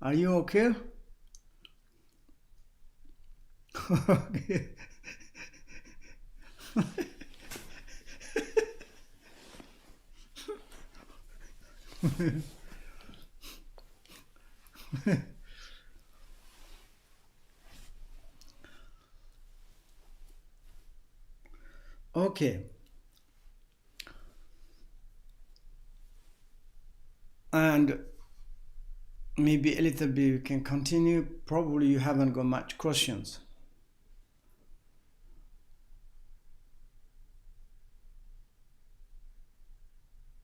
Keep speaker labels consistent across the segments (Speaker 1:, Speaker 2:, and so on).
Speaker 1: Are you okay? Okay. Okay. And maybe a little bit we can continue. Probably you haven't got much questions.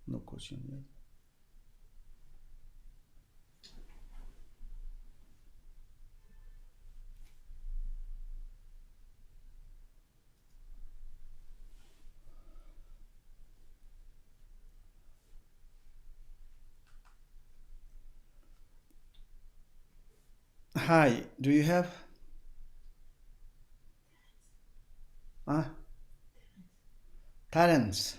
Speaker 1: No question yet. Hi, do you have? Huh? Talents?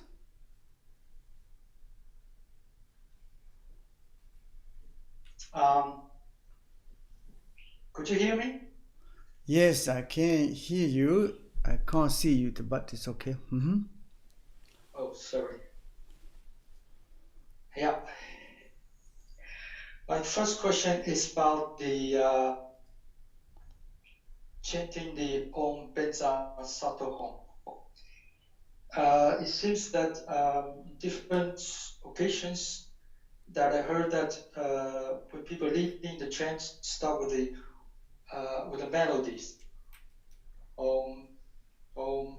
Speaker 2: Could you hear me?
Speaker 1: Yes, I can hear you. I can't see you, but it's okay.
Speaker 2: Oh, sorry. Yeah. My first question is about the chanting the Om Benza Sato Hon. It seems that in different occasions that I heard that when people leading the chant start with the melodies. Om Om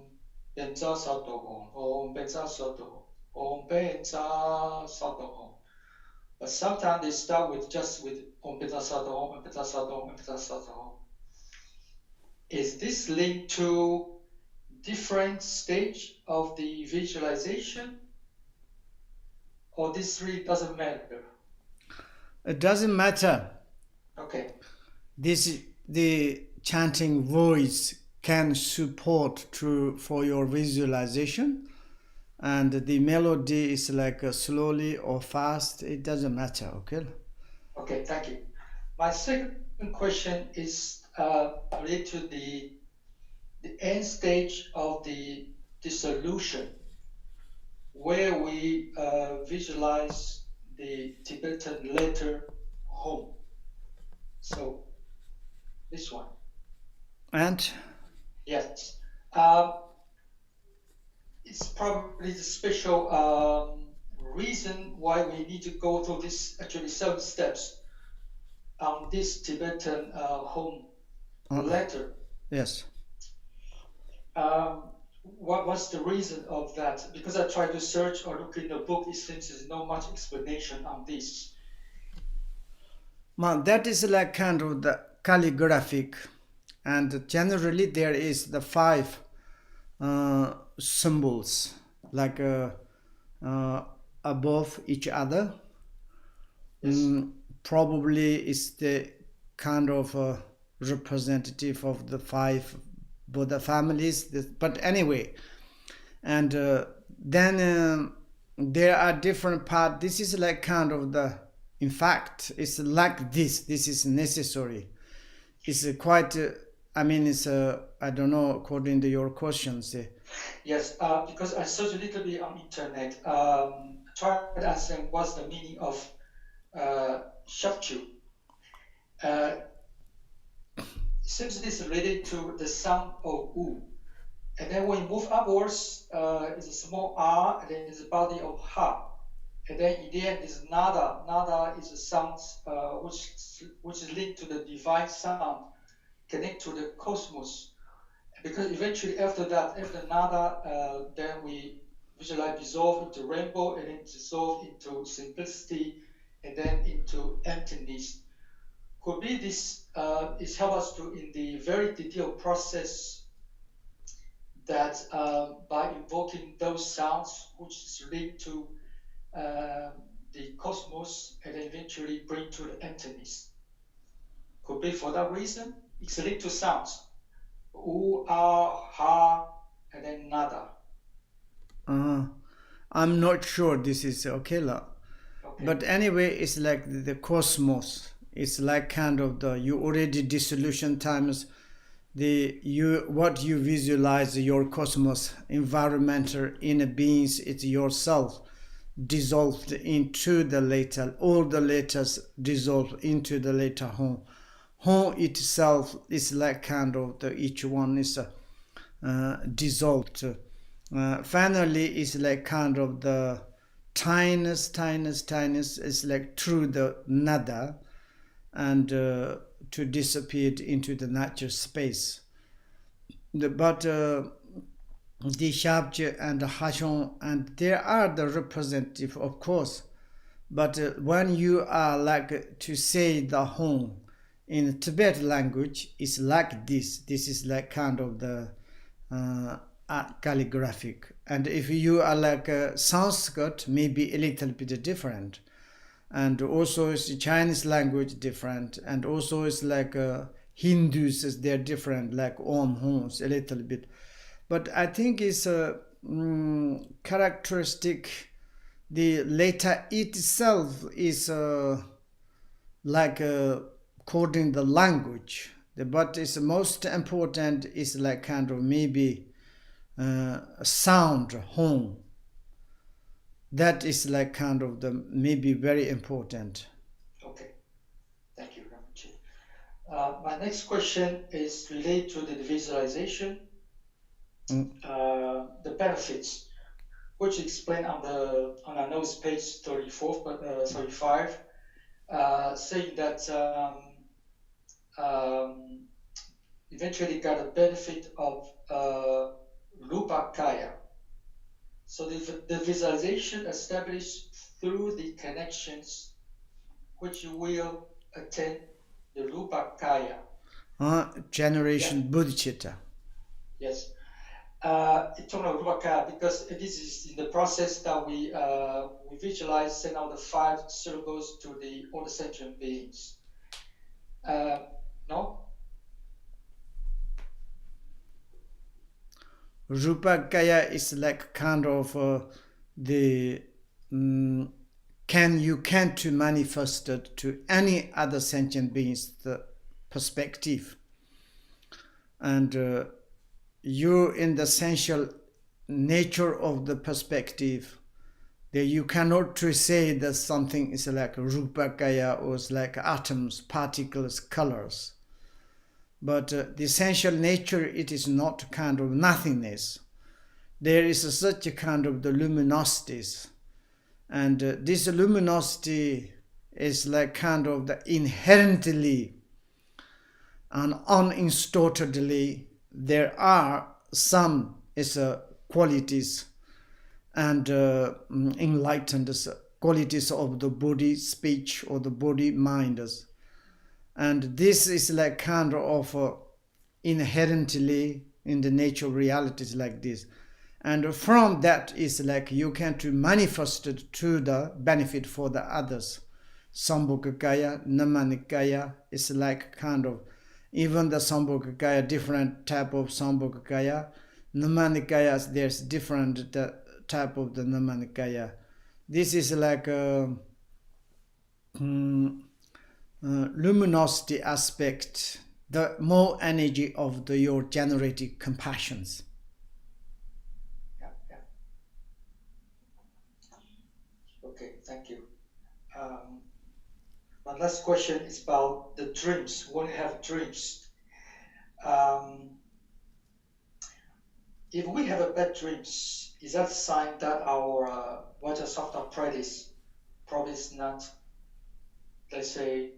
Speaker 2: Benza Sato Hon, Om Benza Sato Hon, Om Benza Sato Hon. But sometimes they start with just with Om Benza Sato Hon, Om Benza Sato Hon, Om Benza Sato Hon. Is this linked to different stage of the visualization, or this really doesn't matter?
Speaker 1: It doesn't matter.
Speaker 2: Okay.
Speaker 1: The chanting voice can support for your visualization, and the melody is like slowly or fast. It doesn't matter. Okay.
Speaker 2: Okay, thank you. My second question is related to the end stage of the dissolution, where we visualize the Tibetan letter home. So this one.
Speaker 1: And
Speaker 2: Yes. It's probably the special reason why we need to go through this actually 7 steps on this Tibetan home letter.
Speaker 1: yes.
Speaker 2: What's the reason of that? Because I tried to search or look in the book, it seems there's not much explanation on this.
Speaker 1: That is like kind of the calligraphic, and generally there is the five symbols like uh, above each other.
Speaker 2: Yes.
Speaker 1: Probably is the kind of representative of the five Buddha families. But anyway, and then there are different parts. This is like kind of the. In fact, it's like this. This is necessary. It's quite. I mean, it's. I don't know. According to your questions.
Speaker 2: Yes, because I searched a little bit on internet, tried asking what's the meaning of shapchu. Uh, seems this is related to the sound of U. And then when you move upwards, it's a small R, and then it's the body of Ha. And then in the end is Nada. Nada is a sound which is linked to the divine sound, connect to the cosmos. Because eventually after that, after Nada, then we visualize dissolve into rainbow, and then dissolve into simplicity, and then into emptiness. Could be this is help us to in the very detailed process that by invoking those sounds, which is linked to uh, the cosmos, and eventually bring to the emptiness. Could be for that reason. It's linked to sounds. U, ah, ha, and then nada.
Speaker 1: I'm not sure this is okay,
Speaker 2: Okay.
Speaker 1: but anyway, it's like the cosmos. It's like kind of the you already dissolution times what you visualize your cosmos, environmental inner beings, it's yourself dissolved into the later, all the letters dissolved into the later home. Home itself is like kind of each one is dissolved. Finally, it's like kind of the tiniest is like through the nada and to disappear into the natural space. But the Shabje and the Hashon, and they are the representative, of course. But when you are like to say the home in Tibetan language, it's like this. This is like kind of the calligraphic. And if you are like Sanskrit, maybe a little bit different. And also it's Chinese language different. And also it's like Hindus, they're different, like Om Homs, a little bit. But I think it's a characteristic. The letter itself is like coding the language, but it's most important is like kind of maybe sound home. That is like kind of the maybe very important.
Speaker 2: Okay, thank you, Rinpoche. My next question is related to the visualization, the benefits, which explained on I know it's page 34, but 35, saying that eventually got a benefit of Rupa Kaya. So the visualization established through the connections which you will attain the Rupa Kaya.
Speaker 1: Generation Bodhicitta.
Speaker 2: Yes. It's talking about Rupa Kaya because this is in the process that we visualize, send out the 5 syllables to all the sentient beings. No?
Speaker 1: Rupa Kaya is like kind of the can to manifest it to any other sentient beings the perspective, and you in the essential nature of the perspective, that you cannot to say that something is like Rupa Kaya or is like atoms, particles, colors. But the essential nature, it is not kind of nothingness. There is such a kind of the luminosities. And this luminosity is like kind of the inherently and uninstalltedly, there are some qualities and enlightened qualities of the body, speech, or the body, mind. And this is like kind of inherently in the nature of realities like this. And from that is like you can to manifest it to the benefit for the others. Sambhogakaya, Namanikaya is like kind of, even the Sambhogakaya, different type of Sambhogakaya. Namanikaya, there's different type of the Namanikaya. This is like luminosity aspect, the more energy of your generating compassions.
Speaker 2: Yeah. Okay, thank you. My last question is about the dreams. When you have dreams, if we have a bad dreams, is that a sign that our VAJRASATTVA practice probably is not, let's say,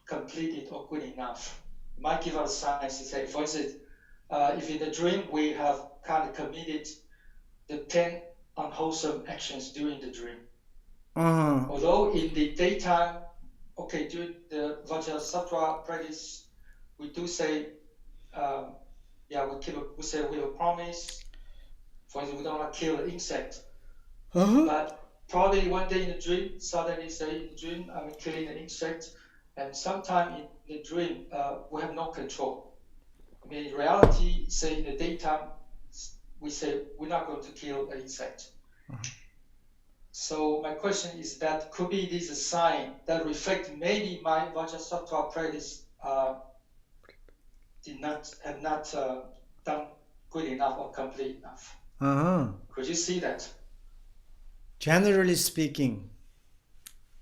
Speaker 2: completed or good enough? It might give us signs to say, for instance, if in the dream we have kind of committed the 10 unwholesome actions during the dream. Although in the daytime, okay, during the VAJRASATTVA practice, we do say, we say we have a promise. For instance, we don't want to kill an insect. But probably one day in the dream, suddenly say in the dream, I'm killing an insect. And sometime in the dream, we have no control. I mean, in reality, say in the daytime, we say we're not going to kill an insect. So my question is that could be this a sign that reflect maybe my Vajrasattva practice have not done good enough or complete enough. Could you see that?
Speaker 1: Generally speaking,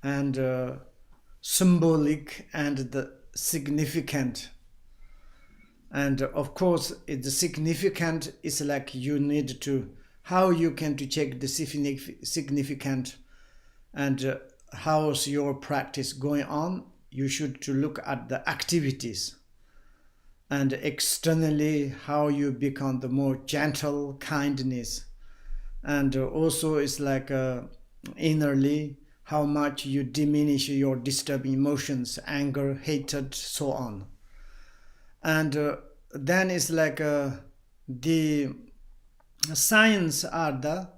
Speaker 1: and symbolic and the significant. And of course, the significant is like you need to, how you can to check the significant and how's your practice going on. You should to look at the activities and externally how you become the more gentle kindness, and also it's like innerly how much you diminish your disturbing emotions, anger, hatred, so on. And then it's like the signs are the,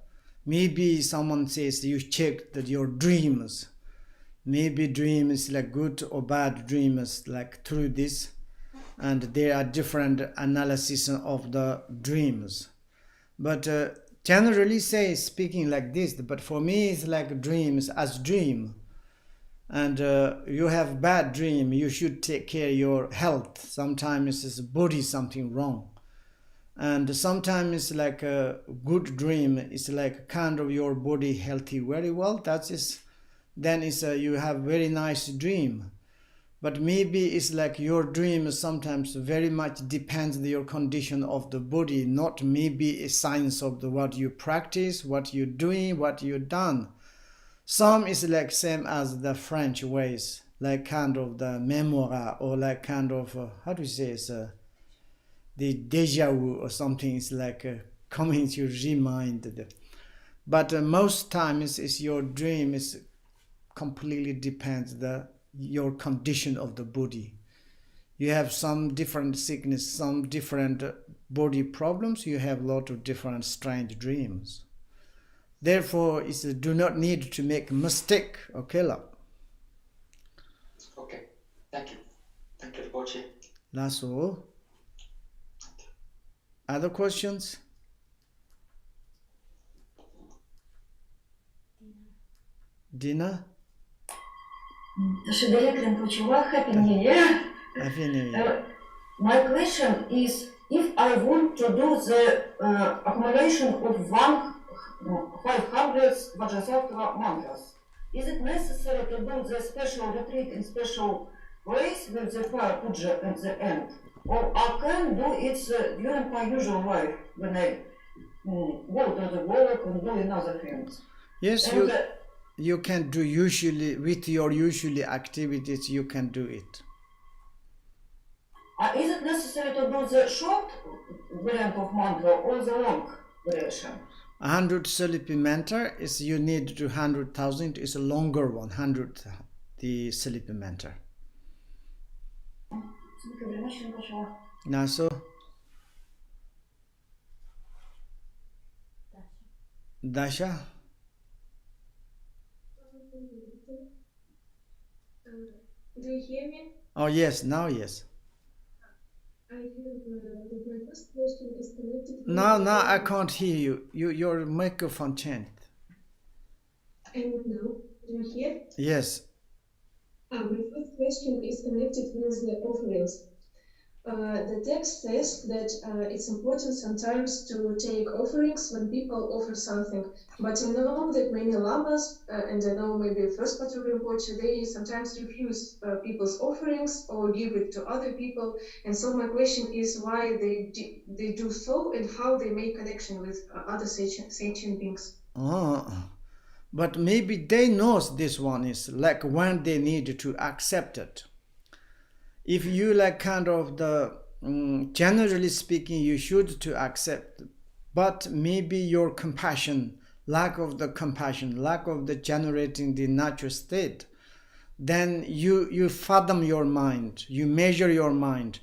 Speaker 1: maybe someone says you check that your dreams, maybe dreams like good or bad dreams, like through this, and there are different analysis of the dreams. But generally say speaking like this, but for me it's like dreams as dream. And you have bad dream, you should take care of your health. Sometimes it's body something wrong, and sometimes it's like a good dream, it's like kind of your body healthy very well, that is, then it's you have very nice dream. But maybe it's like your dream sometimes very much depends on your condition of the body, not maybe a signs of the what you practice, what you're doing, what you've done. Some is like same as the French ways, like kind of the memoire, or like kind of how do you say it's the deja vu or something. It's like coming to remind. But most times is your dream is completely depends the your condition of the body. You have some different sickness, some different body problems. You have a lot of different strange dreams. Therefore, it's do not need to make a mistake. Okay, love.
Speaker 2: Okay, thank you. Thank you, Rinpoche.
Speaker 1: That's all. Other questions? Dina?
Speaker 3: Shibboleth Rinpoche, Happy New Year.
Speaker 1: Happy New Year.
Speaker 3: My question is, if I want to do the accumulation of 500 Vajrasattva mantras, is it necessary to do the special retreat in special place with the fire puja at the end? Or I can do it during my usual life when I go to the work and do another things?
Speaker 1: Yes, and, you can do usually with your usually activities, you can do it.
Speaker 3: Is it necessary to do the short variant of mantra or the long variation?
Speaker 1: 100 sleepy mantra is you need to 100,000 is a longer one, 100 the sleepy mantra. Now so Dasha.
Speaker 4: Do you hear me?
Speaker 1: Oh yes, now yes.
Speaker 4: I have my first question is connected.
Speaker 1: Now I can't hear you. Your microphone changed.
Speaker 4: And now, do you hear?
Speaker 1: Yes.
Speaker 4: My first question is connected with the offerings. The text says that it's important sometimes to take offerings when people offer something, but I know that many lamas, and I know maybe first Patrul Rinpoche, they sometimes refuse people's offerings or give it to other people, and so my question is why they do so and how they make connection with other sentient beings.
Speaker 1: But maybe they knows this one is like when they need to accept it. If you like kind of the generally speaking, you should to accept, but maybe your compassion, lack of the compassion, lack of the generating the natural state, then you fathom your mind, you measure your mind,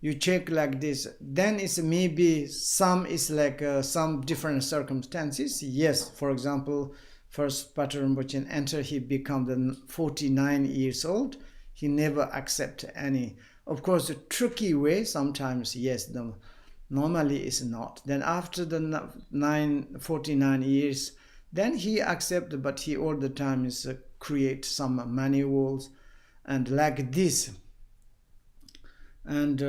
Speaker 1: you check like this, then it's maybe some is like some different circumstances. Yes, for example, first Patrul Rinpoche enter, he become the 49 years old. He never accept any. Of course, a tricky way, sometimes, yes, normally it's not. Then after the 49 years, Then he accepted, but he all the time is create some manuals and like this. And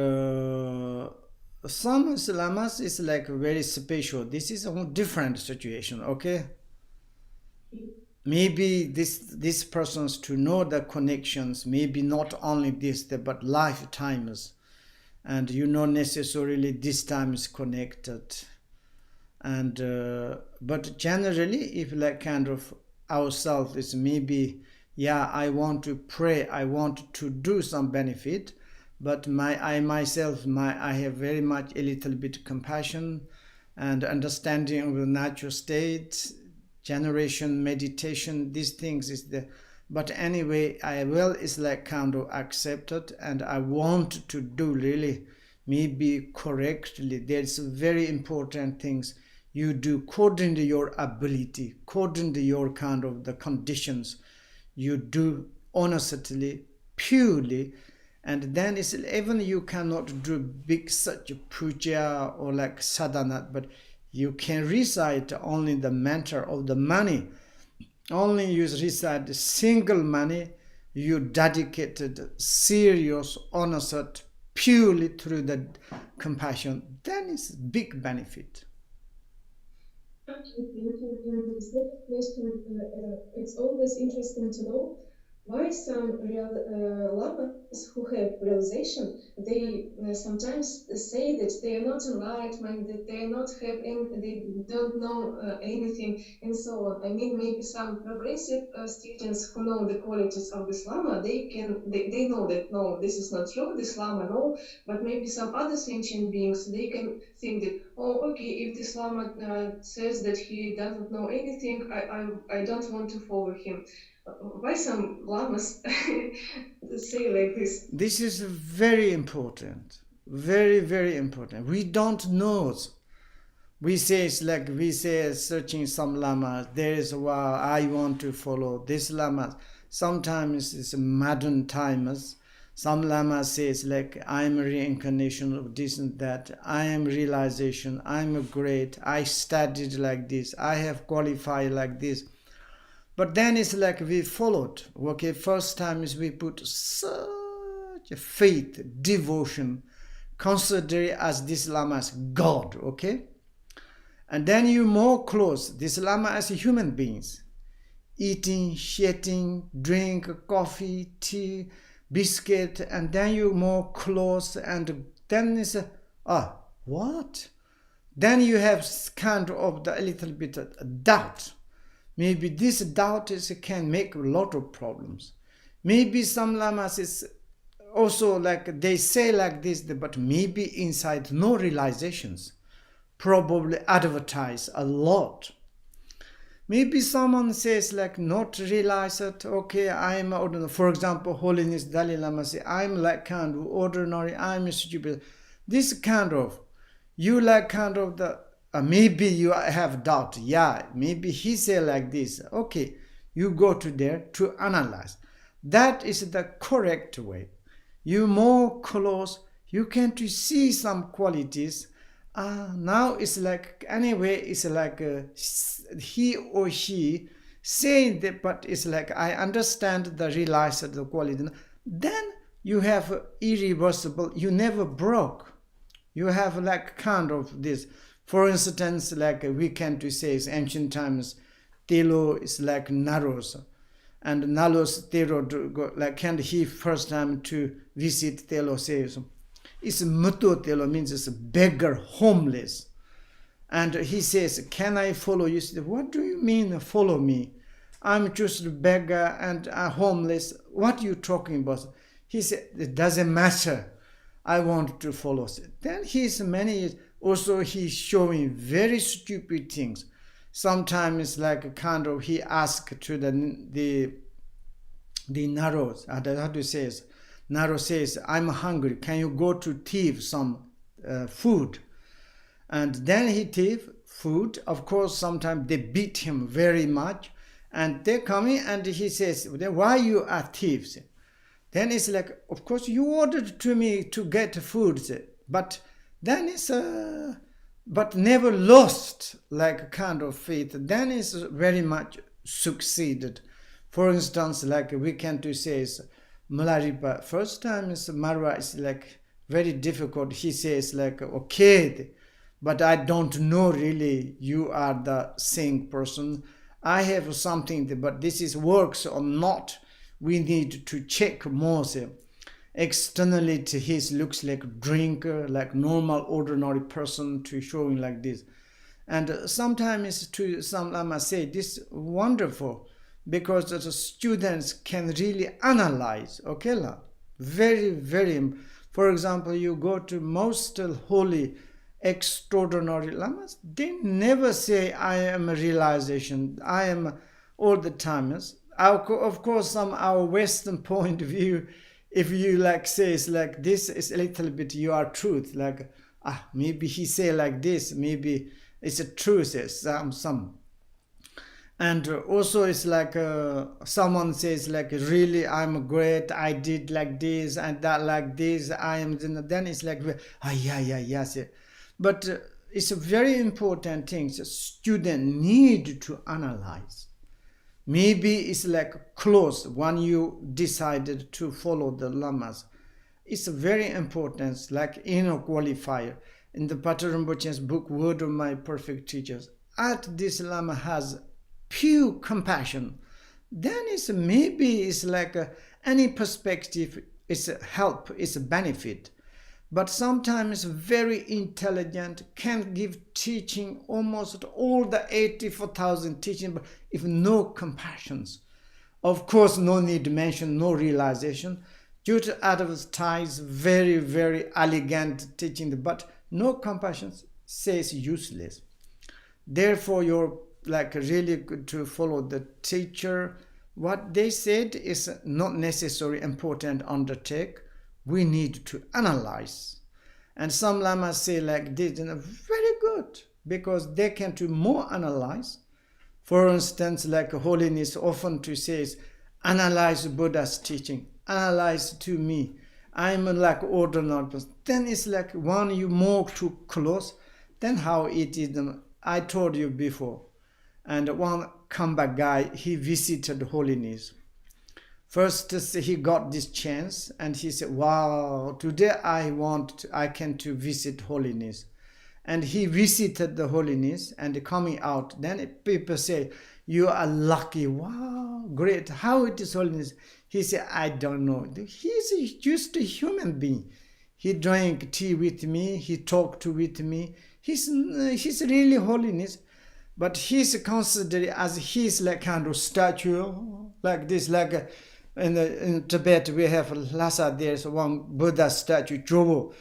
Speaker 1: some lamas is like very special. This is a different situation, okay? Maybe this person's to know the connections, maybe not only this, but lifetimes. And you know necessarily this time is connected. And but generally, if like kind of ourselves is maybe, yeah, I want to pray, I want to do some benefit, but I myself I have very much a little bit compassion and understanding of the natural state, generation, meditation, these things is the. But anyway, I will is like kind of accepted, and I want to do really maybe correctly. There's very important things you do according to your ability, according to your kind of the conditions. You do honestly, purely, and then it's even you cannot do big such puja or like sadhana, but you can recite only the mantra of the money. Only you recite the single money, you dedicated, serious, honest, purely through the compassion, then it's big benefit.
Speaker 4: Absolutely. The second question, it's always interesting to know why some lamas who have realization, they sometimes say that they are not enlightened, that they not have any, they don't know anything, and so on. I mean, maybe some progressive students who know the qualities of this lama, they know that no, this is not true, this lama no, but maybe some other sentient beings, they can think that, oh, okay, if this lama says that he doesn't know anything, I don't want to follow him. Why some lamas say like this?
Speaker 1: This is very important, very, very important. We don't know. We say it's like we say searching some lamas. There is wow, I want to follow this lama. Sometimes it's modern timers. Some lama says like I'm a reincarnation of this and that. I am realization. I'm a great. I studied like this. I have qualified like this. But then it's like we followed. Okay, first time is we put such a faith, devotion, consider it as this lama as God. Okay, and then you more close this lama as human beings, eating, shitting, drink coffee, tea, biscuit, and then you more close, and then it's what? Then you have kind of a little bit of doubt. Maybe this doubt can make a lot of problems. Maybe some lamas is also like they say like this, but maybe inside no realizations. Probably advertise a lot. Maybe someone says like not realize that, okay, I'm ordinary. For example, Holiness Dalai Lama say, I'm like kind of ordinary, I'm stupid. This kind of, you like kind of the, maybe you have doubt. Yeah, maybe he say like this. Okay, you go to there to analyze. That is the correct way. You more close, you can to see some qualities. Now it's like, anyway, it's like he or she saying that, but it's like I understand the realize the quality. Then you have irreversible, you never broke. You have like kind of this. For instance, like we can to say is ancient times, Telo is like Naros. And Nalos Telo, like can he first time to visit Telo says, it's Mutu Telo, means it's a beggar, homeless. And he says, can I follow you? Say, what do you mean follow me? I'm just a beggar and a homeless. What are you talking about? He said, it doesn't matter. I want to follow. Then he's many, also he's showing very stupid things. Sometimes like a kind of, he asked to the Naros, how do you say it? Naro says, I'm hungry, can you go to thief some food? And then he thief food. Of course, sometimes they beat him very much. And they come in and he says, why you are thieves? Then it's like, of course, you ordered to me to get food. But then it's, but never lost like a kind of faith, then is very much succeeded. For instance, like we can to say is Malaripa, first time is Marwa is like very difficult. He says like, okay, but I don't know really you are the same person. I have something, but this is works or not. We need to check more. Externally he looks like a drinker, like normal ordinary person to showing like this. And sometimes to some Lama say this wonderful because the students can really analyze, okay la? Very, very, for example, you go to most holy extraordinary lamas, they never say I am a realization, I am all the time. Of course, some our Western point of view, if you like says like this is a little bit your truth, like maybe he say like this, maybe it's a truth, some. And also it's like someone says like really I'm great, I did like this and that like this, I am, then it's like yeah, yes. But it's a very important thing. So student need to analyze. Maybe it's like close when you decided to follow the lamas. It's very important, like inner qualifier. In the Patrul Rinpoche's book, Word of My Perfect Teachers, at this lama has pure compassion. Then it's maybe it's like any perspective is a help, is a benefit. But sometimes very intelligent, can give teaching almost all the 84,000 teaching, but if no compassions. Of course, no need to mention, no realization. Due to advertise very, very elegant teaching, but no compassion says useless. Therefore, you're like really good to follow the teacher. What they said is not necessary, important undertake. We need to analyze. And some lamas say like this, and very good, because they can do more analyze. For instance, like holiness often to says, analyze Buddha's teaching, analyze to me. I'm like ordinary person. Then it's like when you more too close, then how it is. I told you before. And one comeback guy, he visited holiness. First, he got this chance, and he said, "Wow, today I can to visit holiness." And he visited the holiness, and coming out, then people say, "You are lucky. Wow, great. How it is holiness?" He said, "I don't know. He's just a human being. He drank tea with me. He talked with me. He's really holiness." But he's considered as he's like kind of statue, like this, like in Tibet we have Lhasa, there's one Buddha statue, Jobo,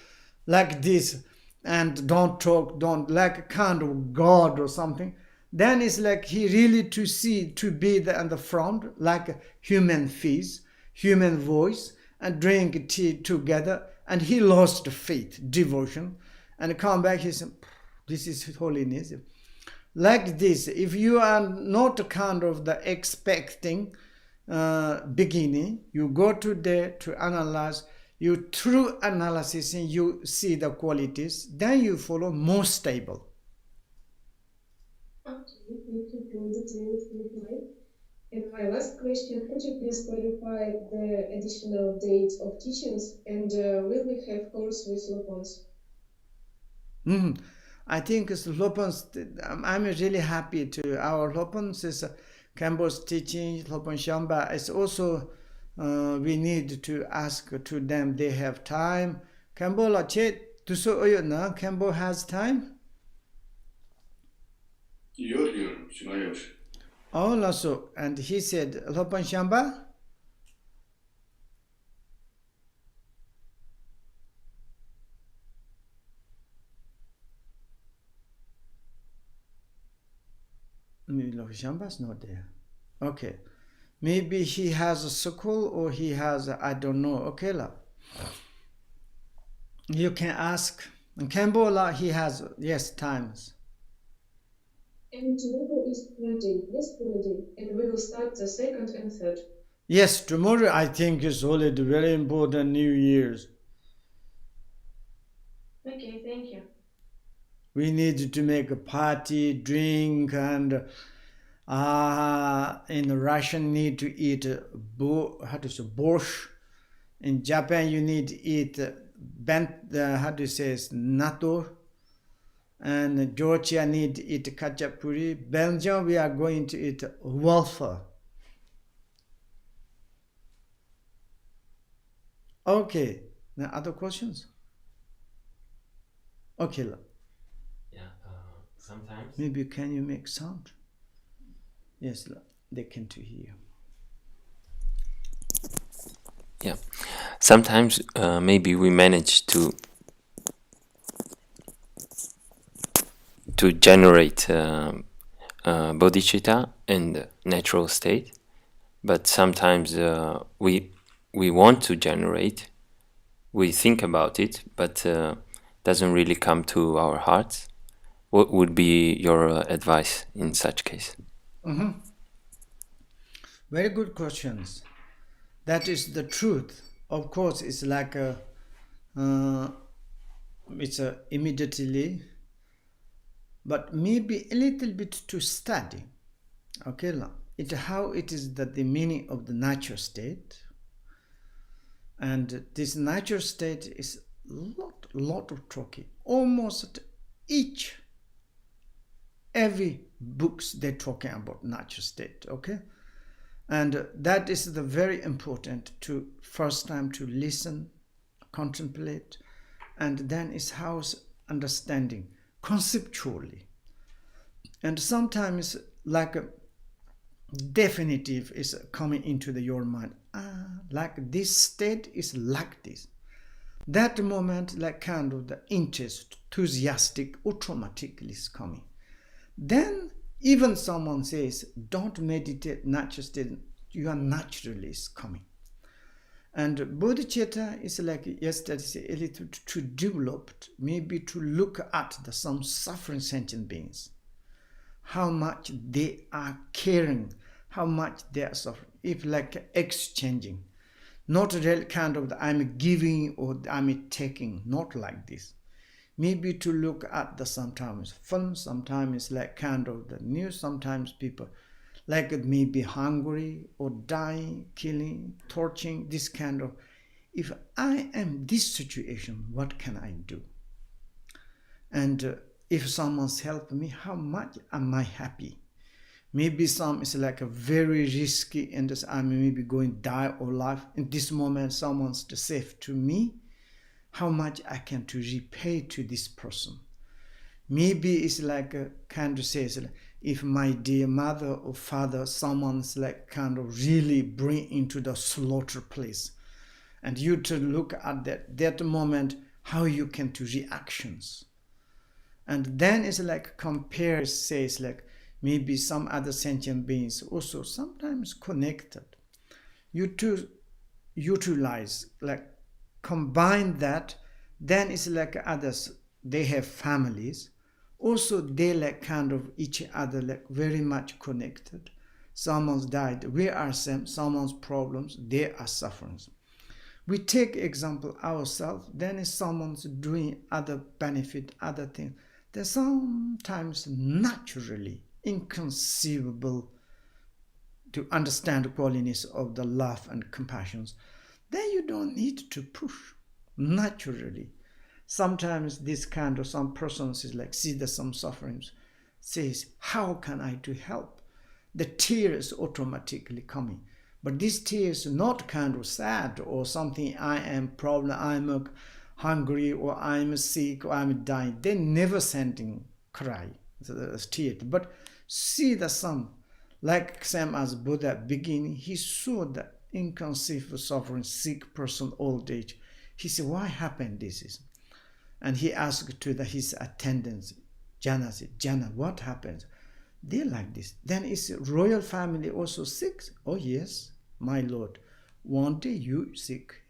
Speaker 1: like this, and don't talk, don't, like a kind of God or something. Then it's like he really to see, to be in the front, like a human face, human voice, and drink tea together, and he lost faith, devotion, and come back, he said, this is holiness. Like this, if you are not kind of the expecting beginning, you go to there to analyze, you through analysis and you see the qualities, then you follow more stable.
Speaker 4: Okay, thank you for detailed reply. And my last question, could you please clarify the additional dates of teachings, and will we have course with Lopons?
Speaker 1: I think it's Lopons, I'm really happy to our Lopons is Khenpo's teaching, Lopon Shamba. It's also we need to ask to them, they have time. Khenpo la che tu so oyo na, Khenpo has time? Oh, la so, and he said, Lopon Shamba? Maybe Lopon Shamba's not there. Okay. Maybe he has a school or he has, I don't know. Okay, la. You can ask. And Khenpo, he has, yes, times.
Speaker 4: And tomorrow is Friday, yes, holiday, and we will start the second and third.
Speaker 1: Yes, tomorrow I think is holiday, very important New Year's.
Speaker 4: Okay, thank you.
Speaker 1: We need to make a party, drink, and in Russian need to eat borscht. In Japan you need to eat natto. And Georgia need to eat kachapuri. Belgium we are going to eat waffle. Okay. Now other questions? Okay.
Speaker 5: Yeah. Sometimes.
Speaker 1: Maybe can you make sound? Yes, they can to hear.
Speaker 5: Yeah. Sometimes maybe we manage to generate bodhicitta in the natural state, but sometimes we want to generate, we think about it, but doesn't really come to our hearts. What would be your advice in such case?
Speaker 1: Mm-hmm. Very good questions. That is the truth. Of course, it's like immediately, but maybe a little bit to study. Okay, how it is that the meaning of the natural state, and this natural state is lot of Chokyi. Almost every books they're talking about natural state. Okay. And that is the very important to first time to listen, contemplate, and then is how's understanding conceptually. And sometimes like a definitive is coming into your mind. Like this state is like this. That moment, like kind of the interest, enthusiastic, automatically is coming. Then even someone says, don't meditate natural state, you are naturally coming. And bodhicitta is like yesterday, a little too developed, maybe to look at some suffering sentient beings, how much they are caring, how much they are suffering, if like exchanging, not real kind of the I'm giving or I'm taking, not like this. Maybe to look at the sometimes film, sometimes like kind of the news, sometimes people like it may be hungry or dying, killing, torturing, this kind of, if I am this situation, what can I do? And if someone's helped me, how much am I happy? Maybe some is like a very risky and I may be going to die or life. In this moment, someone's to save to me, how much I can to repay to this person. Maybe it's like a kind of says, if my dear mother or father, someone's like kind of really bring into the slaughter place, and you to look at that moment, how you can do reactions. And then it's like compare, says like maybe some other sentient beings also sometimes connected. You to utilize, like combine that, then it's like others, they have families. Also, they like kind of each other like very much connected. Someone's died, we are someone's problems, they are sufferings. We take example ourselves, then if someone's doing other benefit, other things, they're sometimes naturally inconceivable to understand the qualities of the love and compassions. Then you don't need to push naturally. Sometimes this kind of some persons is like see there's some sufferings, says how can I to help? The tears automatically coming, but these tears not kind of sad or something I am problem, I'm hungry or I'm sick or I'm dying. They never sending cry, the tears, but see the some like same as Buddha beginning, he saw the inconceivable suffering, sick person, old age. He said, why happened this is? And he asked to his attendants, Jana said, Jana, what happened? They like this. Then is royal family also sick? Oh yes, my lord. One day you sick,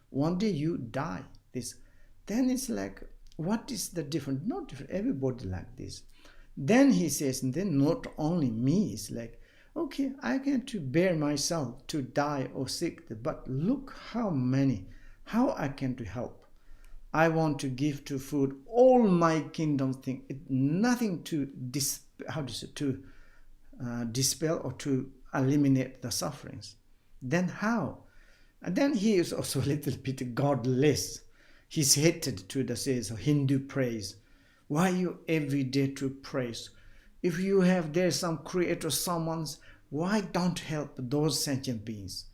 Speaker 1: one day you die. This. Then it's like, what is the difference? Not different. Everybody like this. Then he says, and then not only me, it's like, okay, I can to bear myself to die or sick, but look how I can to help. I want to give to food all my kingdom thing. Nothing to dispel or to eliminate the sufferings. Then how? And then he is also a little bit godless. He's hated to the says Hindu praise. Why you every day to praise? If you have there some creator summons, why don't help those sentient beings?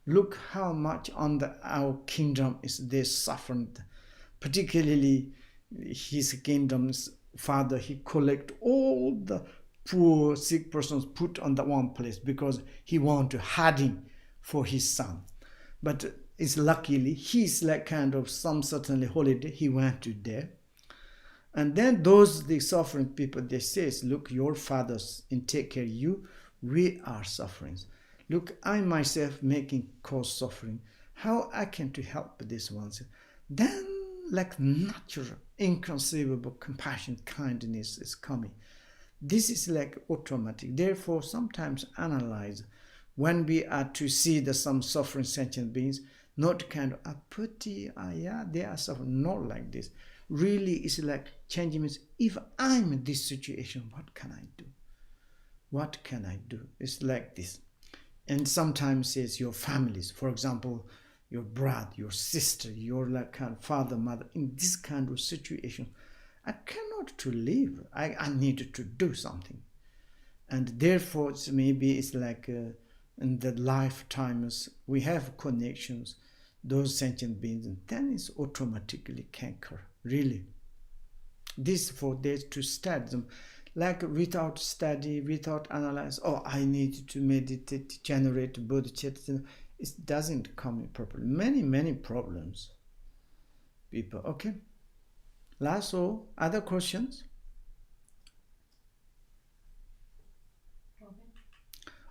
Speaker 1: Look how much on our kingdom is they suffered. Particularly his kingdom's father, he collect all the poor sick persons put on the one place because he want to harden for his son. But it's luckily he's like kind of some certainly holiday he went to there. And then the suffering people, they says, look, your fathers in take care of you, we are suffering. Look, I myself making cause suffering. How I can to help these ones? Then like natural, inconceivable compassion, kindness is coming. This is like automatic. Therefore, sometimes analyze when we are to see some suffering sentient beings, not kind of a pity, yeah, they are suffering, not like this. Really, it's like changing means if I'm in this situation, what can I do? What can I do? It's like this. And sometimes it's your families, for example, your brother, your sister, your like kind of father, mother, in this kind of situation, I cannot to live. I needed to do something. And therefore, maybe it's like in the lifetimes, we have connections, those sentient beings, and then it's automatically canker, really. This for them to study them, like without study, without analyze, oh, I need to meditate, generate bodhicitta, it doesn't come properly. Many problems, people, okay? Last, so other questions?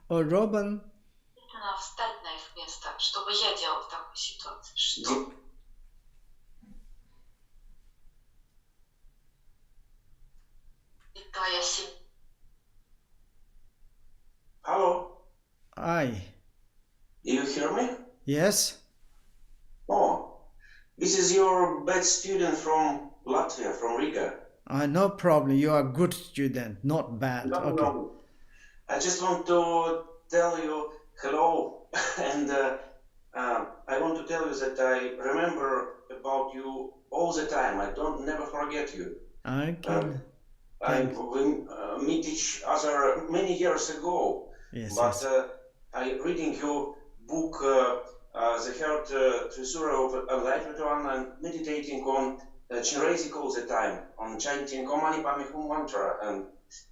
Speaker 1: Oh, Robin.
Speaker 6: Встать на их место. Что бы я делал в такой ситуации? Что? Твоя семья.
Speaker 7: Hello.
Speaker 1: Hi.
Speaker 7: You hear me?
Speaker 1: Yes.
Speaker 7: Oh, this is your best student from Latvia, from Riga.
Speaker 1: No problem. You are a good student, not bad.
Speaker 7: No,
Speaker 1: okay.
Speaker 7: no. I just want to tell you hello, and I want to tell you that I remember about you all the time. I don't never forget you.
Speaker 1: Okay.
Speaker 7: We meet each other many years ago.
Speaker 1: Yes.
Speaker 7: But
Speaker 1: yes.
Speaker 7: I reading your book, The Heart Treasure of Enlightenment One, and meditating on Chinrezig all the time, on chanting Om Mani Padme Hum mantra, and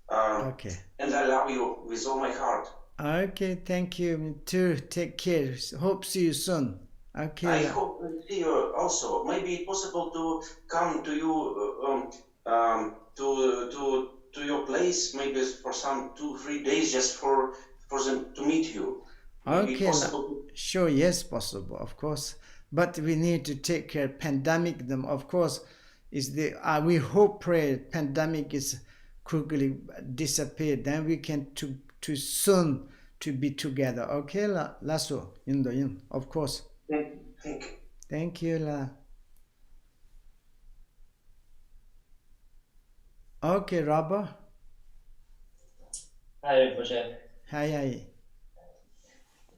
Speaker 1: Okay.
Speaker 7: and I love you with all my heart.
Speaker 1: Okay, thank you. Me too. Take care. Hope see you soon. Okay.
Speaker 7: I hope to see you also. Maybe it's possible to come to you to your place, maybe for some 2-3 days, just for them to meet you. Maybe
Speaker 1: Okay.
Speaker 7: possible.
Speaker 1: Sure. Yes, possible. Of course. But we need to take care. Pandemic. Them. Of course. Is the we hope pray pandemic is quickly disappear. Then we can to soon to be together. Okay, Lasso, of course. Thank you, La. Okay, Robert.
Speaker 8: Hi, Rinpoche.
Speaker 1: Hi.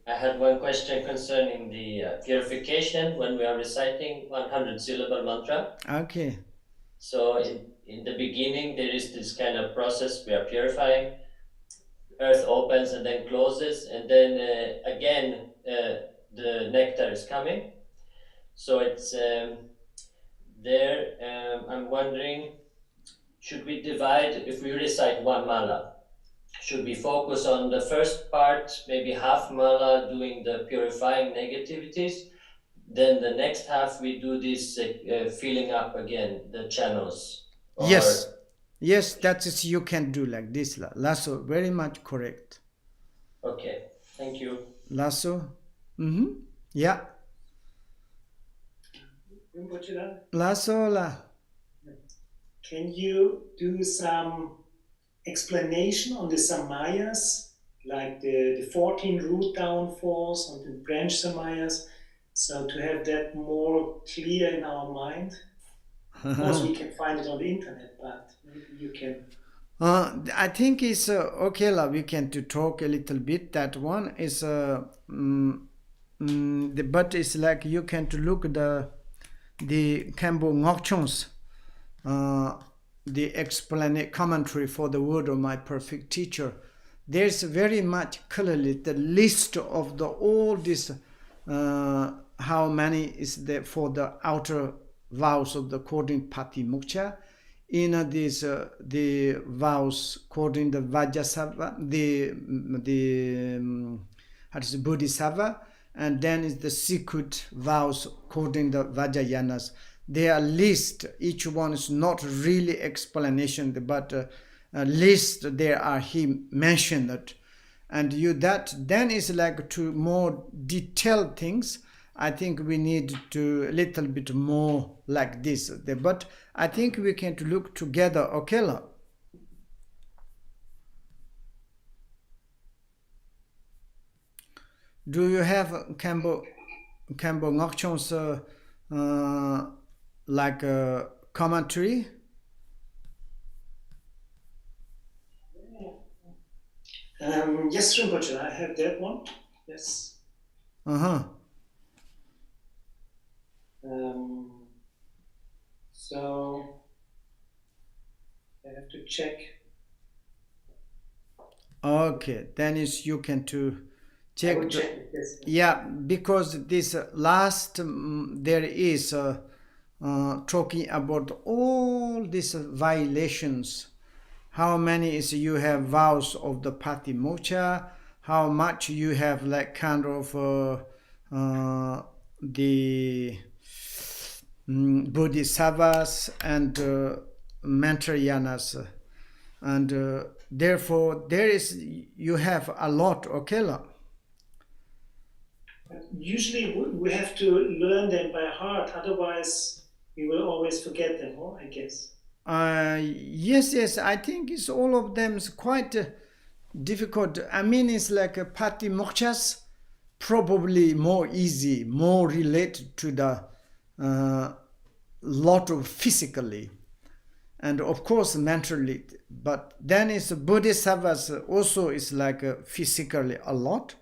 Speaker 8: I had one question concerning the purification when we are reciting 100 syllable mantra.
Speaker 1: Okay.
Speaker 8: So in the beginning, there is this kind of process we are purifying. Earth opens and then closes, and then again the nectar is coming. So it's there. I'm wondering, should we divide, if we recite one mala, should we focus on the first part, maybe half mala doing the purifying negativities, then the next half we do this filling up again the channels?
Speaker 1: Yes, that is, you can do like this, Lasso. Very much correct.
Speaker 8: Okay, thank you.
Speaker 1: Lasso. Yeah. Lasso,
Speaker 9: Can you do some explanation on the samayas, like the 14 root downfalls and the branch samayas, so to have that more clear in our mind? Of course, we can find it on the internet, but maybe you can.
Speaker 1: I think it's okay. We can to talk a little bit. That one is but it's like you can to look the Kempo Ngokchung's the explain commentary for the word of my perfect teacher. There's very much clearly the list of the all this how many is there for the outer vows of the according Pati Moksha. In this the vows according the Vajrasattva, the how to say Bodhisattva, and then is the secret vows according the Vajrayanas. They are list. Each one is not really explanation, but list. There are he mentioned that, and you that then is like to more detailed things. I think we need to a little bit more like this. But I think we can look together. Okay, la? Do you have Kempo Ngokchung's like a commentary?
Speaker 9: Yes, Rinpoche, I have that one. Yes. So I have to check.
Speaker 1: Okay, then is you can to check.
Speaker 9: I will check this.
Speaker 1: Yeah, because this last there is talking about all these violations. How many is you have vows of the Pati Moksha? How much you have like kind of the Bodhisattvas and Mantrayanas, and therefore there is you have a lot. Okay, la?
Speaker 9: Usually we have to learn them by heart, otherwise we will always forget them, I guess.
Speaker 1: Yes, I think it's all of them is quite difficult. I mean, it's like a Pati Mokshas, probably more easy, more related to the lot of physically, and of course mentally. But then it's Bodhisattvas also is like physically a lot.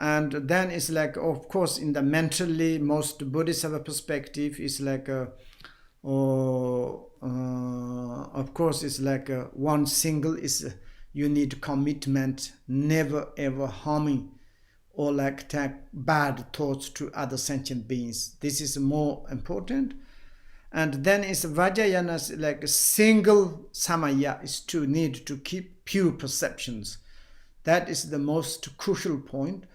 Speaker 1: And then it's like, of course, in the mentally, most Bodhisattva perspective is like of course, it's like one single is you need commitment, never ever harming or like take bad thoughts to other sentient beings. This is more important. And then it's Vajrayanas like a single samaya is to need to keep pure perceptions. That is the most crucial point.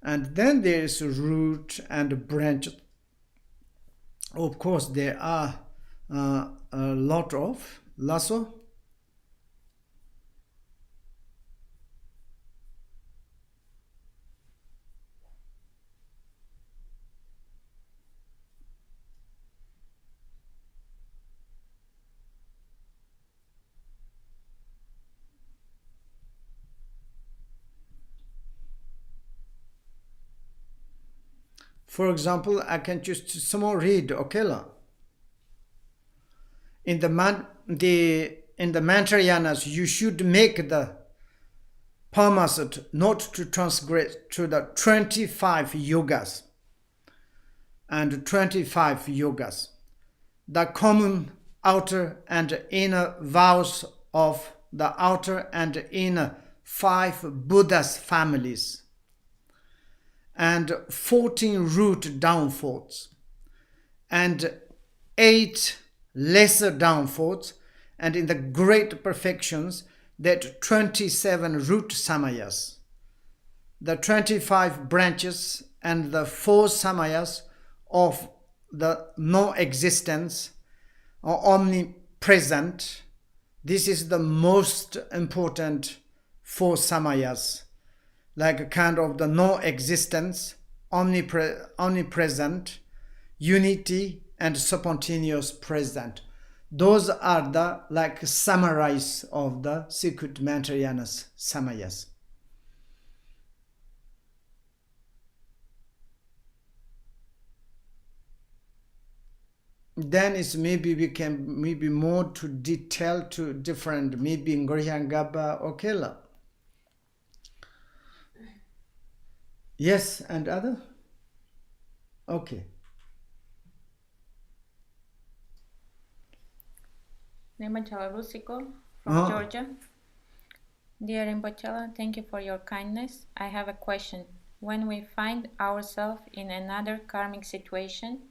Speaker 1: And then there is a root and a branch. Of course, there are a lot of lasso. For example, I can just some more read, okay? In the Mantrayanas, you should make the Parmasat not to transgress to the 25 yogas and 25 yogas. The common outer and inner vows of the outer and inner 5 Buddhas families and 14 root downfalls and 8 lesser downfalls, and in the great perfections that 27 root samayas, the 25 branches and the 4 samayas of the no-existence or omnipresent. This is the most important 4 samayas, like a kind of the no-existence, omnipresent, unity, and spontaneous present. Those are the like summarize of the secret Mantrayanas samayas. then it's maybe we can maybe more to detail to different maybe Ngoriyangaba or Kela. Yes, and other? Okay.
Speaker 10: Rinpoche Rusico from Georgia. Dear Rinpoche, thank you for your kindness. I have a question. When we find ourselves in another karmic situation,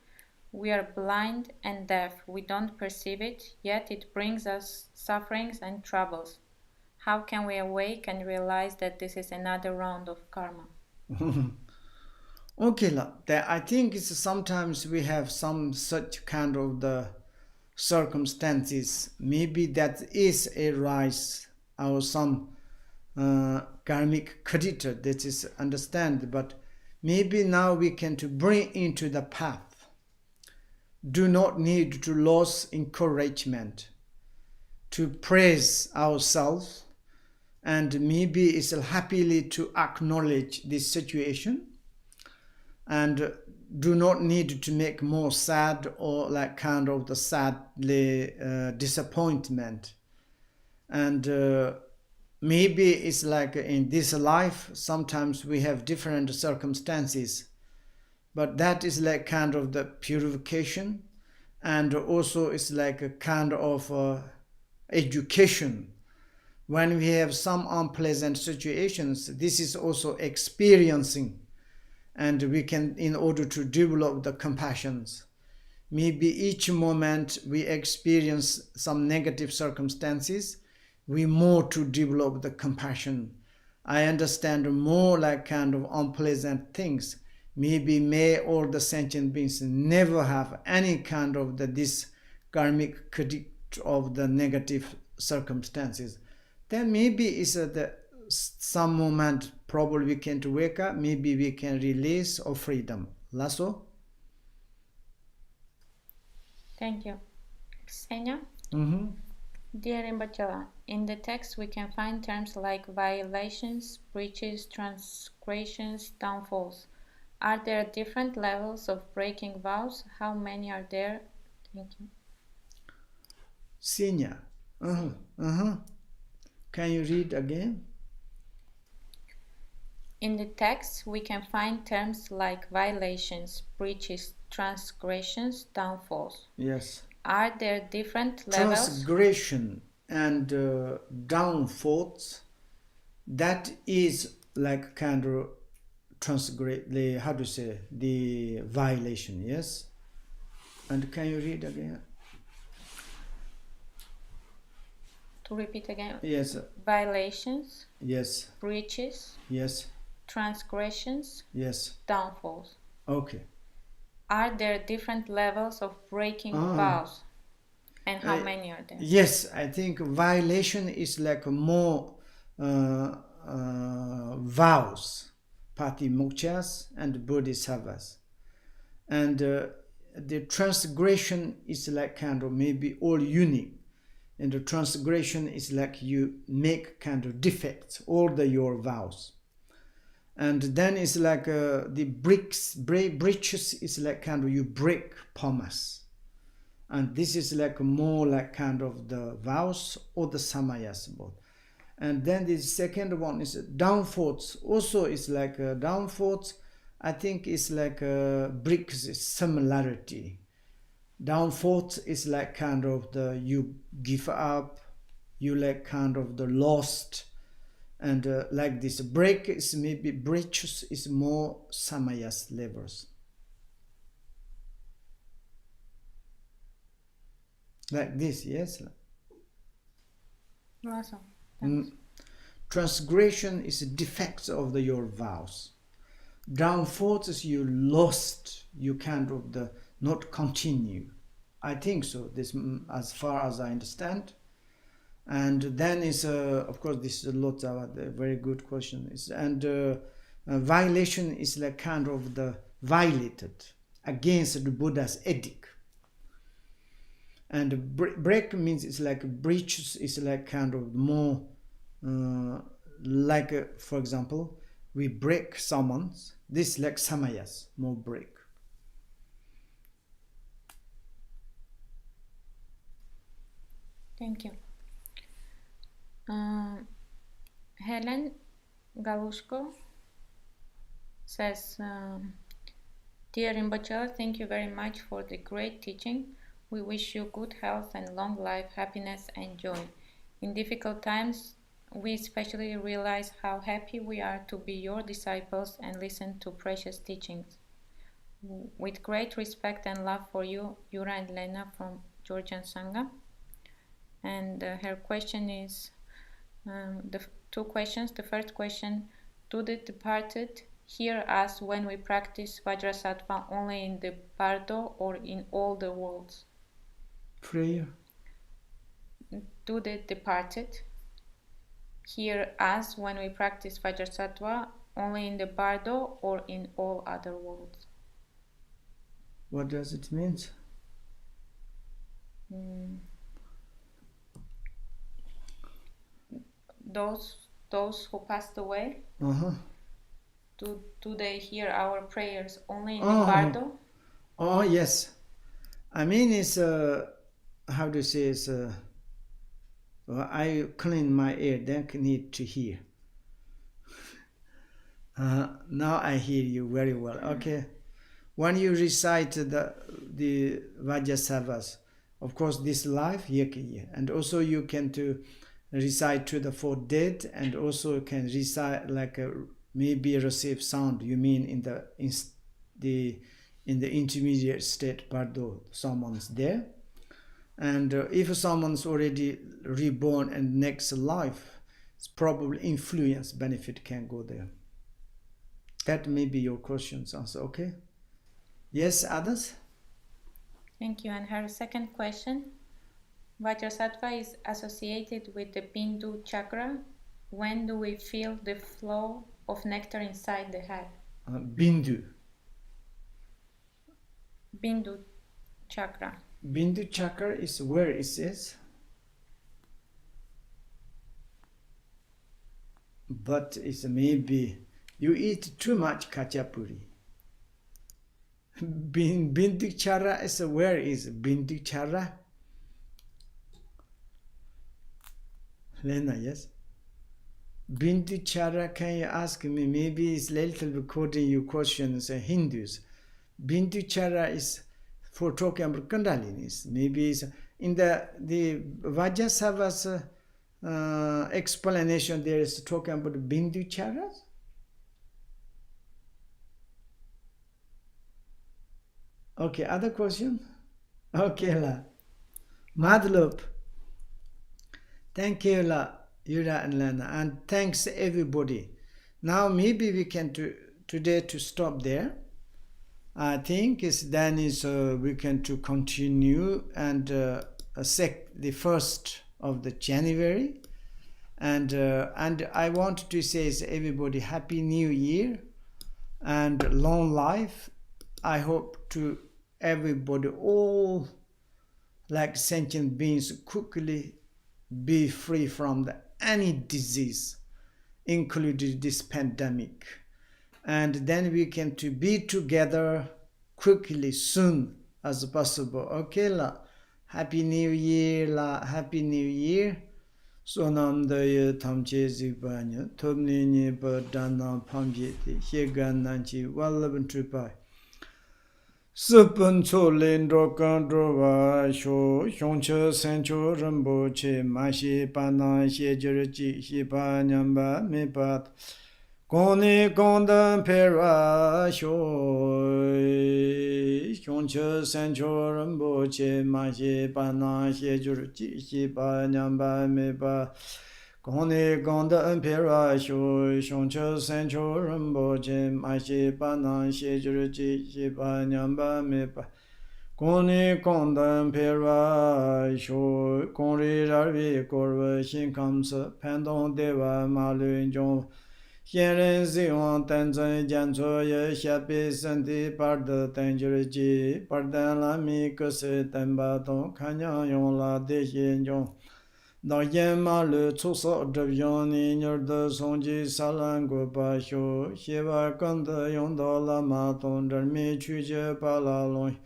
Speaker 10: we are blind and deaf. We don't perceive it, yet it brings us sufferings and troubles. How can we awake and realize that this is another round of karma?
Speaker 1: Okay, I think it's sometimes we have some such kind of the circumstances. Maybe that is a rise or some karmic creditor that is understand, but maybe now we can to bring into the path. Do not need to lose encouragement, to praise ourselves, and maybe it's happily to acknowledge this situation, and do not need to make more sad or like kind of the sadly disappointment. And maybe it's like in this life, sometimes we have different circumstances, but that is like kind of the purification, and also it's like a kind of education. When we have some unpleasant situations, this is also experiencing, and we can, in order to develop the compassions. Maybe each moment we experience some negative circumstances, we more to develop the compassion. I understand more like kind of unpleasant things. Maybe may all the sentient beings never have any kind of this karmic credit of the negative circumstances. Then maybe it's some moment probably we can to wake up, maybe we can release or freedom. Lasso?
Speaker 10: Thank you. Ksenia? Dear Rinpoche, in the text we can find terms like violations, breaches, transgressions, downfalls. Are there different levels of breaking vows? How many are there? Thank you.
Speaker 1: Senior. Can you read again?
Speaker 10: In the text, we can find terms like violations, breaches, transgressions, downfalls.
Speaker 1: Yes.
Speaker 10: Are there different levels?
Speaker 1: Transgression and downfalls, that is like kind of the how to say, the violation, yes? And can you read again?
Speaker 10: To repeat again?
Speaker 1: Yes.
Speaker 10: Violations.
Speaker 1: Yes.
Speaker 10: Breaches.
Speaker 1: Yes.
Speaker 10: Transgressions.
Speaker 1: Yes.
Speaker 10: Downfalls.
Speaker 1: Okay.
Speaker 10: Are there different levels of breaking vows? And how many are there?
Speaker 1: Yes, I think violation is like more vows, patimokkshas and bodhisattvas. And the transgression is like kind of maybe all unique. And the transgression is like you make kind of defects, all your vows. And then it's like the breaches is like kind of you break promise. And this is like more like kind of the vows or the samayas both. And then the second one is downfalls. Also is like downfalls, I think it's like bricks similarity. Downfalls is like kind of the you give up, you like kind of the lost, and like this break is maybe breaches is more samayas levels. Like this, yes?
Speaker 10: Awesome.
Speaker 1: Transgression is defects of your vows. Downfalls is you lost, you kind of not continue. I think so, this as far as I understand. And then is of course this is a lot of a very good question. And violation is like kind of the violated against the Buddha's edict. And break means it's like breaches is like kind of more like for example, we break someone's, this like samayas, more break.
Speaker 10: Thank you. Helen Galushko says, Dear Rinpoche, thank you very much for the great teaching. We wish you good health and long life, happiness and joy. In difficult times, we especially realize how happy we are to be your disciples and listen to precious teachings. With great respect and love for you, Yura and Lena from Georgian Sangha. And her question is, the two questions. The first question, do the departed hear us when we practice VAJRASATTVA only in the Bardo or in all the worlds?
Speaker 1: Prayer.
Speaker 10: Do the departed hear us when we practice VAJRASATTVA only in the Bardo or in all other worlds?
Speaker 1: What does it mean?
Speaker 10: Those who passed away, do they hear our prayers only in the Bardo?
Speaker 1: Oh yes, I mean it's how to say it's I clean my ear, then need to hear. Now I hear you very well. Okay, when you recite the Vajrasattvas, of course this life and also you can to recite to the four dead, and also can recite like maybe receive sound. You mean in the intermediate state, Bardo, someone's there, and if someone's already reborn and next life, it's probably influence benefit can go there. That may be your question's answer. Okay. Yes, others.
Speaker 10: Thank you. And her second question. VAJRASATTVA is associated with the Bindu chakra. When do we feel the flow of nectar inside the head?
Speaker 1: Bindu
Speaker 10: chakra.
Speaker 1: Bindu chakra is where it is, but it's maybe you eat too much kachapuri. Bindu chakra is where is Bindu chakra? Lena, yes? Bindu chakra, can you ask me? Maybe it's little bit quoting you questions, Hindus. Bindu chakra is for talking about Kundalinis. Maybe it's in the Vajrasattvas explanation, there is talking about Bindu chakras. Okay, other question? Okay, la. Madhulup. Thank you, la, Yura and Lena, and thanks everybody. Now maybe we can today to stop there. I think we can to continue and the 1st of the January, and I want to say everybody Happy New Year and long life. I hope to everybody, all like sentient beings, quickly be free from any disease, including this pandemic, and then we can to be together quickly soon as possible. Okay, la. Happy New Year, la. Happy New Year. Sonam daye tamche zibanya tobni ni badana pamje hegan nanchi wallabun tripai. Supun Cholin Drokan Drova Sho Shoncha Sancho Rinpoche Mashi Pana Shejirji Shipa Nyamba Mipat Koni Kondan Pera Sho Shoncha Sancho Rinpoche Mashi Pana Shejirji Shipa Nyamba Mipat Koni Gonda Impera Sho Shoncha Sancho Rinpoche Mashi Pana Shejirji Shipa Nyamba Mipa Koni Gonda Impera Sho Koni Rarvi Korva Shinkamsa Pandong Deva Malu Jong Hienren Zion Tenzan Jancho Ye Shapi Santi Parda Tenjirji Pardan Lami Kase Temba Tong Kanya Yong La De Hien Jong Orgyen le tsusa dravyani nyarda sonji salan gopa sho Sheva kanda yonda lama ton dharmi chuje pala long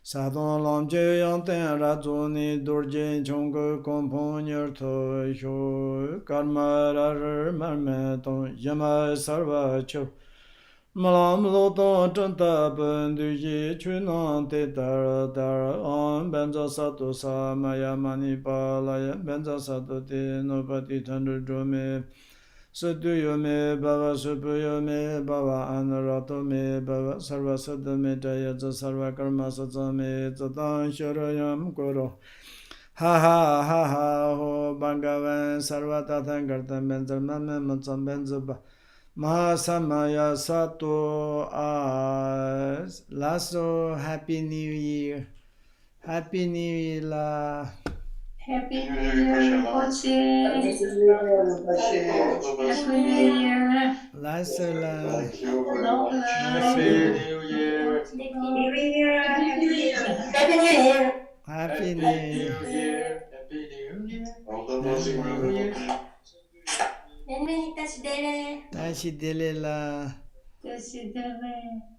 Speaker 1: Sadon lam je yang ten razoni dorje chong kompon yerto sho karma rar marme ton yama sarva cho malam lo ton chanta ben du ji chunan te dar dar an benza sato sa maya mani pa la ya benza sato te no pati thandu drome Sadhuyo me bhava subhuyo me bhava anurato me bhava sarva saddha me jayaja sarva karma satsa me tatan sharayam koro ha ha ha ha ho bhagavan sarva tathan kartam benzal mame matsam benzaba mahasamaya sato as lasso happy new year la
Speaker 11: Happy New Year, Rinpoche. Happy New Year.
Speaker 1: Lasala.
Speaker 11: Thank you very much.
Speaker 1: Happy
Speaker 11: New Year. Happy New Year. Happy New Year. Happy New Year.
Speaker 1: Happy New
Speaker 11: Year. Happy New Year. New Year.
Speaker 1: Tashi dele la.
Speaker 11: Tashi dele.